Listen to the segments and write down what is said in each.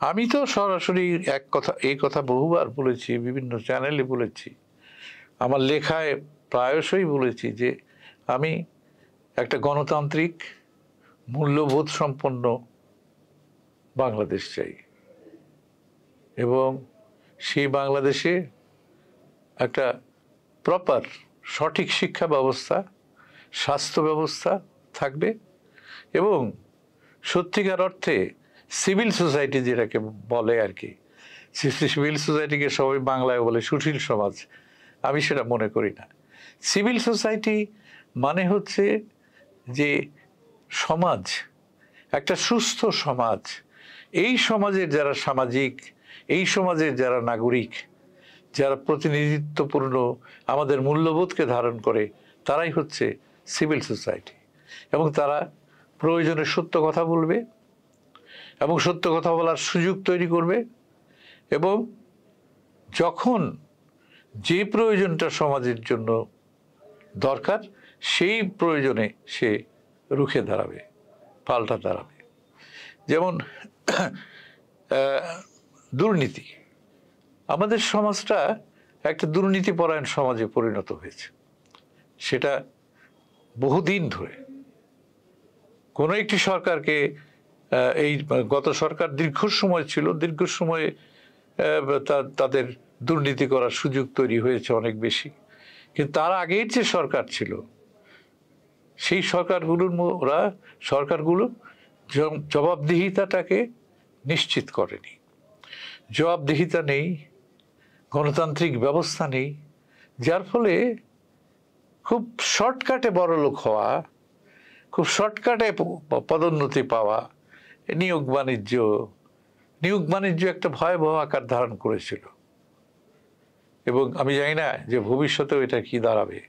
আমি তো সরাসরি এই কথা বহুবার বলেছি, বিভিন্ন চ্যানেলে বলেছি, আমার লেখায় প্রায়শই বলেছি যে আমি একটা গণতান্ত্রিক মূল্যবোধ সম্পন্ন বাংলাদেশ চাই এবং সেই বাংলাদেশে একটা প্রপার সঠিক শিক্ষা ব্যবস্থা, স্বাস্থ্য ব্যবস্থা থাকবে এবং সত্যিকার অর্থে সিভিল সোসাইটি যেটাকে বলে আর কি, সিভিল সোসাইটিকে সবাই বাংলায় বলে সুশীল সমাজ, আমি সেটা মনে করি না। সিভিল সোসাইটি মানে হচ্ছে যে সমাজ, একটা সুস্থ সমাজ, এই সমাজের যারা সামাজিক, এই সমাজের যারা নাগরিক, যারা প্রতিনিধিত্বপূর্ণ আমাদের মূল্যবোধকে ধারণ করে, তারাই হচ্ছে সিভিল সোসাইটি। এবং তারা প্রয়োজনে সত্য কথা বলবে এবং সত্য কথা বলার সুযোগ তৈরি করবে এবং যখন যে প্রয়োজনটা সমাজের জন্য দরকার সেই প্রয়োজনে সে রুখে দাঁড়াবে, পাল্টা দাঁড়াবে। যেমন দুর্নীতি, আমাদের সমাজটা একটা দুর্নীতিপরায়ণ সমাজে পরিণত হয়েছে, সেটা বহুদিন ধরে। কোনো একটি সরকারকে, এই গত সরকার দীর্ঘ সময় ছিল, দীর্ঘ সময়ে তাদের দুর্নীতি করার সুযোগ তৈরি হয়েছে অনেক বেশি, কিন্তু তার আগের যে সরকার ছিল সেই সরকারগুলো জবাবদিহিতাটাকে নিশ্চিত করেনি। জবাবদিহিতা নেই, গণতান্ত্রিক ব্যবস্থা নেই, যার ফলে খুব শর্টকাটে বড়লোক হওয়া, খুব শর্টকাটে পদোন্নতি পাওয়া, নিয়োগ বাণিজ্য একটা ভয়াবহ আকার ধারণ করেছিল। এবং আমি জানি না যে ভবিষ্যতেও এটা কি দাঁড়াবে,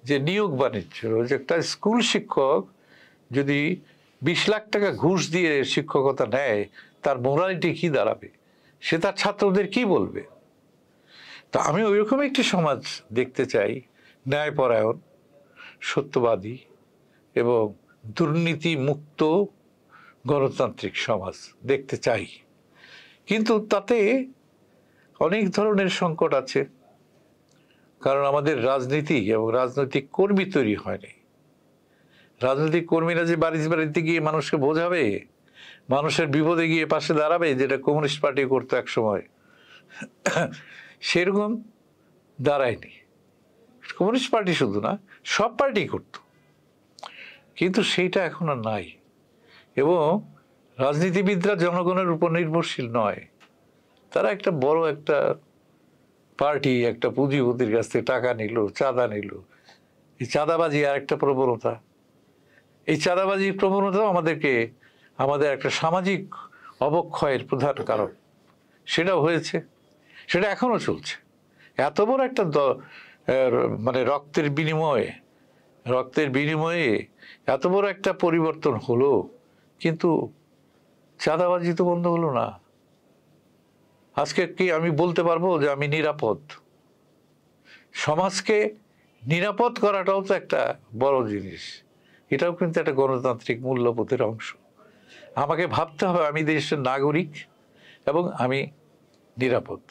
যে নিয়োগ বাণিজ্য, যে একটা স্কুল শিক্ষক যদি 20 লাখ টাকা ঘুষ দিয়ে শিক্ষকতা নেয়, তার মোরালিটি কি দাঁড়াবে, সে তার ছাত্রদের কি বলবে? তা আমি ওইরকম একটি সমাজ দেখতে চাই, ন্যায়পরায়ণ, সত্যবাদী এবং দুর্নীতি মুক্ত গণতান্ত্রিক সমাজ দেখতে চাই। কিন্তু তাতে অনেক ধরনের সংকট আছে, কারণ আমাদের রাজনীতি এবং রাজনৈতিক কর্মী তৈরি হয়নি। রাজনৈতিক কর্মীরা যে বাড়িতে গিয়ে মানুষকে বোঝাবে, মানুষের বিপদে গিয়ে পাশে দাঁড়াবে, যেটা কমিউনিস্ট পার্টি করতো এক সময়, সেরকম দাঁড়ায়নি। কমিউনিস্ট পার্টি শুধু না, সব পার্টি করত, কিন্তু সেইটা এখন আর নাই। এবং রাজনীতিবিদরা জনগণের উপর নির্ভরশীল নয়, তারা একটা বড় একটা পার্টি, একটা পুঁজিপতির কাছ থেকে টাকা নিল, চাঁদা নিল। এই চাঁদাবাজি আর একটা প্রবণতা, এই চাঁদাবাজির প্রবণতাও আমাদের একটা সামাজিক অবক্ষয়ের প্রধান কারণ। সেটাও হয়েছে, সেটা এখনো চলছে। এত বড় একটা মানে রক্তের বিনিময়ে এত বড় একটা পরিবর্তন হলো, কিন্তু চাঁদাবাজি তো বন্ধ হলো না। আজকে কি আমি বলতে পারবো যে আমি নিরাপদ? সমাজকে নিরাপদ করাটাও তো একটা বড় জিনিস, এটাও কিন্তু একটা গণতান্ত্রিক মূল্যবোধের অংশ। আমাকে ভাবতে হবে আমি দেশের নাগরিক এবং আমি নিরাপদ।